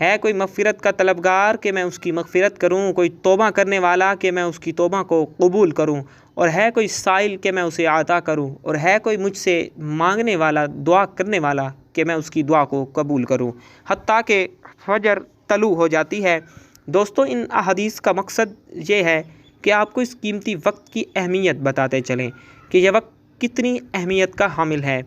ہے کوئی مغفرت کا طلبگار کہ میں اس کی مغفرت کروں، کوئی توبہ کرنے والا کہ میں اس کی توبہ کو قبول کروں، اور ہے کوئی سائل کہ میں اسے عطا کروں، اور ہے کوئی مجھ سے مانگنے والا، دعا کرنے والا کہ میں اس کی دعا کو قبول کروں، حتیٰ کہ فجر طلوع ہو جاتی ہے۔ دوستو، ان احادیث کا مقصد یہ ہے کہ آپ کو اس قیمتی وقت کی اہمیت بتاتے چلیں کہ یہ وقت کتنی اہمیت کا حامل ہے۔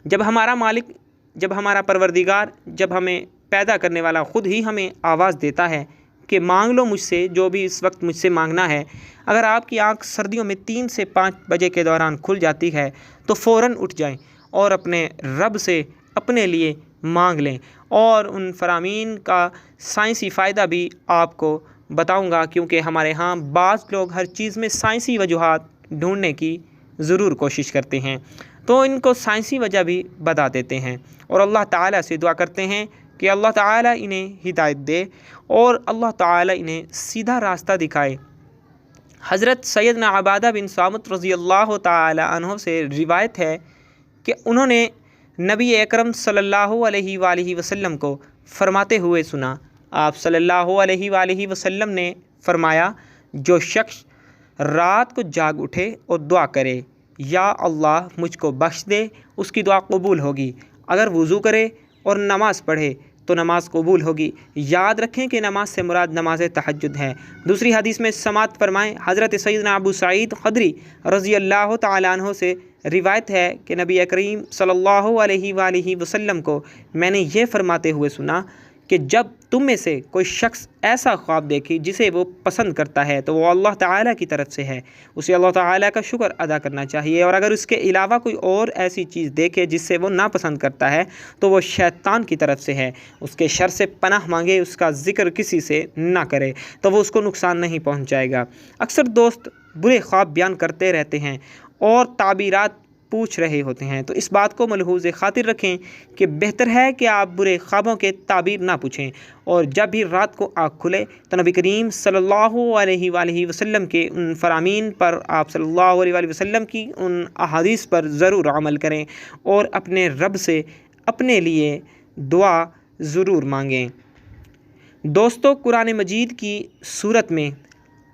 جب ہمارا مالک، جب ہمارا پروردگار، جب ہمیں پیدا کرنے والا خود ہی ہمیں آواز دیتا ہے کہ مانگ لو مجھ سے جو بھی اس وقت مجھ سے مانگنا ہے، اگر آپ کی آنکھ سردیوں میں 3 سے 5 بجے کے دوران کھل جاتی ہے تو فوراً اٹھ جائیں اور اپنے رب سے اپنے لیے مانگ لیں۔ اور ان فرامین کا سائنسی فائدہ بھی آپ کو بتاؤں گا، کیونکہ ہمارے ہاں بعض لوگ ہر چیز میں سائنسی وجوہات ڈھونڈنے کی ضرور کوشش کرتے ہیں، تو ان کو سائنسی وجہ بھی بتا دیتے ہیں، اور اللہ تعالیٰ سے دعا کرتے ہیں کہ اللہ تعالیٰ انہیں ہدایت دے اور اللہ تعالیٰ انہیں سیدھا راستہ دکھائے۔ حضرت سیدنا عبادہ بن صامت رضی اللہ تعالیٰ عنہ سے روایت ہے کہ انہوں نے نبی اکرم صلی اللہ علیہ وآلہ وسلم کو فرماتے ہوئے سنا۔ آپ صلی اللہ علیہ وآلہ وسلم نے فرمایا، جو شخص رات کو جاگ اٹھے اور دعا کرے یا اللہ مجھ کو بخش دے، اس کی دعا قبول ہوگی۔ اگر وضو کرے اور نماز پڑھے تو نماز قبول ہوگی۔ یاد رکھیں کہ نماز سے مراد نماز تہجد ہے۔ دوسری حدیث میں سماعت فرمائیں، حضرت سیدنا ابو سعید خدری رضی اللہ تعالیٰ عنہ سے روایت ہے کہ نبی کریم صلی اللہ علیہ وآلہ وسلم کو میں نے یہ فرماتے ہوئے سنا کہ جب تم میں سے کوئی شخص ایسا خواب دیکھے جسے وہ پسند کرتا ہے تو وہ اللہ تعالیٰ کی طرف سے ہے، اسے اللہ تعالیٰ کا شکر ادا کرنا چاہیے، اور اگر اس کے علاوہ کوئی اور ایسی چیز دیکھے جس سے وہ ناپسند کرتا ہے تو وہ شیطان کی طرف سے ہے، اس کے شر سے پناہ مانگے، اس کا ذکر کسی سے نہ کرے تو وہ اس کو نقصان نہیں پہنچائے گا۔ اکثر دوست برے خواب بیان کرتے رہتے ہیں اور تعبیرات پوچھ رہے ہوتے ہیں، تو اس بات کو ملحوظ خاطر رکھیں کہ بہتر ہے کہ آپ برے خوابوں کے تعبیر نہ پوچھیں، اور جب بھی رات کو آنکھ کھلے تو نبی کریم صلی اللہ علیہ وآلہ وسلم کے ان فرامین پر، آپ صلی اللہ علیہ وآلہ وسلم کی ان احادیث پر ضرور عمل کریں اور اپنے رب سے اپنے لیے دعا ضرور مانگیں۔ دوستو، قرآن مجید کی صورت میں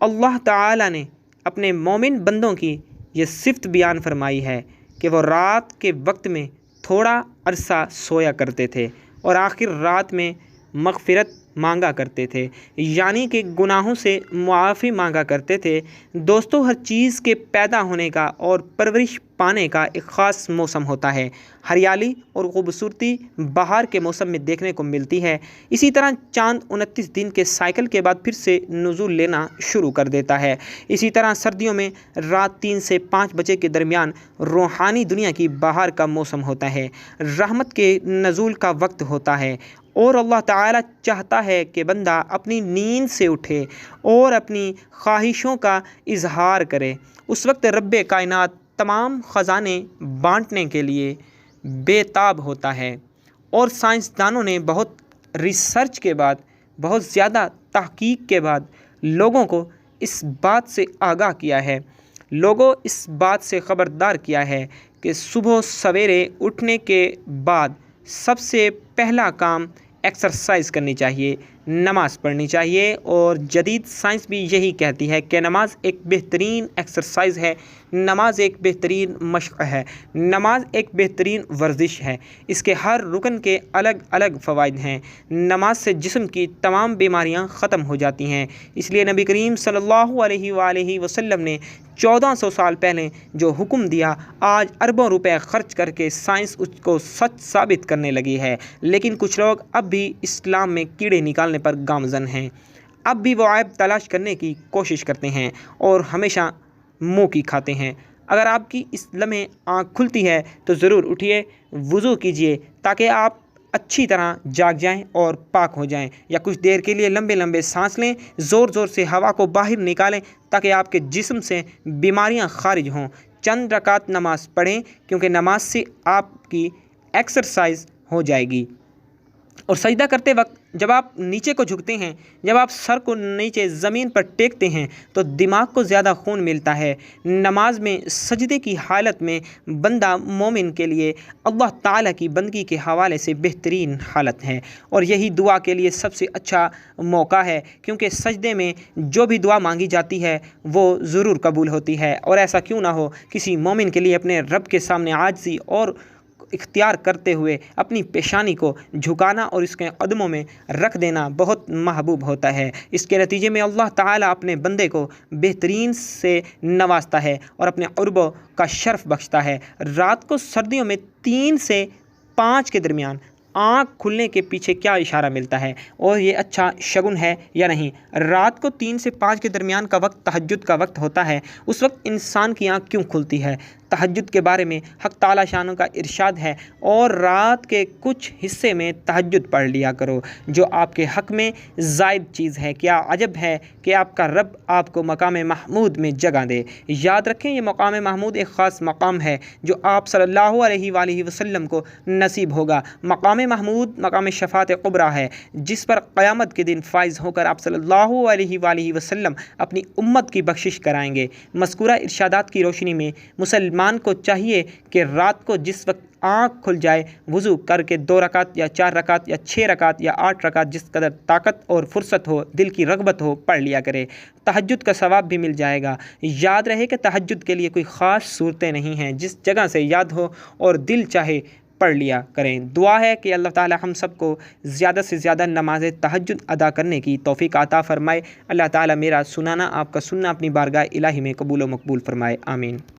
اللہ تعالیٰ نے اپنے مومن بندوں کی یہ صفت بیان فرمائی ہے کہ وہ رات کے وقت میں تھوڑا عرصہ سویا کرتے تھے اور آخر رات میں مغفرت مانگا کرتے تھے، یعنی کہ گناہوں سے معافی مانگا کرتے تھے۔ دوستو، ہر چیز کے پیدا ہونے کا اور پرورش پانے کا ایک خاص موسم ہوتا ہے۔ ہریالی اور خوبصورتی بہار کے موسم میں دیکھنے کو ملتی ہے۔ اسی طرح چاند 29 دن کے سائیکل کے بعد پھر سے نزول لینا شروع کر دیتا ہے۔ اسی طرح سردیوں میں رات 3 سے 5 بجے کے درمیان روحانی دنیا کی بہار کا موسم ہوتا ہے، رحمت کے نزول کا وقت ہوتا ہے، اور اللہ تعالیٰ چاہتا ہے کہ بندہ اپنی نیند سے اٹھے اور اپنی خواہشوں کا اظہار کرے۔ اس وقت رب کائنات تمام خزانے بانٹنے کے لیے بے تاب ہوتا ہے، اور سائنسدانوں نے بہت ریسرچ کے بعد، بہت زیادہ تحقیق کے بعد لوگوں کو اس بات سے آگاہ کیا ہے، لوگوں اس بات سے خبردار کیا ہے کہ صبح سویرے اٹھنے کے بعد سب سے پہلا کام ایکسرسائز کرنی چاہیے، نماز پڑھنی چاہیے، اور جدید سائنس بھی یہی کہتی ہے کہ نماز ایک بہترین ایکسرسائز ہے، نماز ایک بہترین مشق ہے، نماز ایک بہترین ورزش ہے۔ اس کے ہر رکن کے الگ الگ فوائد ہیں۔ نماز سے جسم کی تمام بیماریاں ختم ہو جاتی ہیں۔ اس لیے نبی کریم صلی اللہ علیہ وآلہ وسلم نے 1400 سال پہلے جو حکم دیا، آج اربوں روپے خرچ کر کے سائنس اس کو سچ ثابت کرنے لگی ہے، لیکن کچھ لوگ اب بھی اسلام میں کیڑے نکالنے پر گامزن ہیں، اب بھی وہ عیب تلاش کرنے کی کوشش کرتے ہیں اور ہمیشہ منہ کی کھاتے ہیں۔ اگر آپ کی اس لمحے آنکھ کھلتی ہے تو ضرور اٹھیے، وضو کیجیے تاکہ آپ اچھی طرح جاگ جائیں اور پاک ہو جائیں، یا کچھ دیر کے لیے لمبے لمبے سانس لیں، زور زور سے ہوا کو باہر نکالیں تاکہ آپ کے جسم سے بیماریاں خارج ہوں۔ چند رکعت نماز پڑھیں، کیونکہ نماز سے آپ کی ایکسرسائز ہو جائے گی۔ اور سجدہ کرتے وقت جب آپ نیچے کو جھکتے ہیں، جب آپ سر کو نیچے زمین پر ٹیکتے ہیں تو دماغ کو زیادہ خون ملتا ہے۔ نماز میں سجدے کی حالت میں بندہ مومن کے لیے اللہ تعالیٰ کی بندگی کے حوالے سے بہترین حالت ہے، اور یہی دعا کے لیے سب سے اچھا موقع ہے، کیونکہ سجدے میں جو بھی دعا مانگی جاتی ہے وہ ضرور قبول ہوتی ہے۔ اور ایسا کیوں نہ ہو، کسی مومن کے لیے اپنے رب کے سامنے عاجزی اور اختیار کرتے ہوئے اپنی پیشانی کو جھکانا اور اس کے قدموں میں رکھ دینا بہت محبوب ہوتا ہے۔ اس کے نتیجے میں اللہ تعالیٰ اپنے بندے کو بہترین سے نوازتا ہے اور اپنے قربوں کا شرف بخشتا ہے۔ رات کو سردیوں میں 3 سے 5 کے درمیان آنکھ کھلنے کے پیچھے کیا اشارہ ملتا ہے اور یہ اچھا شگن ہے یا نہیں؟ رات کو 3 سے 5 کے درمیان کا وقت تہجد کا وقت ہوتا ہے۔ اس وقت انسان کی آنکھ کیوں کھلتی ہے؟ تہجد کے بارے میں حق تعالیٰ شانہ کا ارشاد ہے، اور رات کے کچھ حصے میں تہجد پڑھ لیا کرو جو آپ کے حق میں زائد چیز ہے۔ کیا عجب ہے کہ آپ کا رب آپ کو مقام محمود میں جگہ دے۔ یاد رکھیں، یہ مقام محمود ایک خاص مقام ہے جو آپ صلی اللہ علیہ وآلہ وسلم کو نصیب ہوگا۔ مقام محمود مقام شفاعت کبریٰ ہے، جس پر قیامت کے دن فائز ہو کر آپ صلی اللہ علیہ وآلہ وسلم اپنی امت کی بخشش کرائیں گے۔ مذکورہ ارشادات کی روشنی میں مسلمان کو چاہیے کہ رات کو جس وقت آنکھ کھل جائے وضو کر کے 2 رکعت یا 4 رکعت یا 6 رکعت یا 8 رکعت جس قدر طاقت اور فرصت ہو، دل کی رغبت ہو، پڑھ لیا کرے۔ تہجد کا ثواب بھی مل جائے گا۔ یاد رہے کہ تہجد کے لیے کوئی خاص صورتیں نہیں ہیں، جس جگہ سے یاد ہو اور دل چاہے پڑھ لیا کریں۔ دعا ہے کہ اللہ تعالی ہم سب کو زیادہ سے زیادہ نماز تہجد ادا کرنے کی توفیق عطا فرمائے۔ اللہ تعالی میرا سنانا، آپ کا سننا اپنی بارگاہ الہی میں قبول و مقبول فرمائے، آمین۔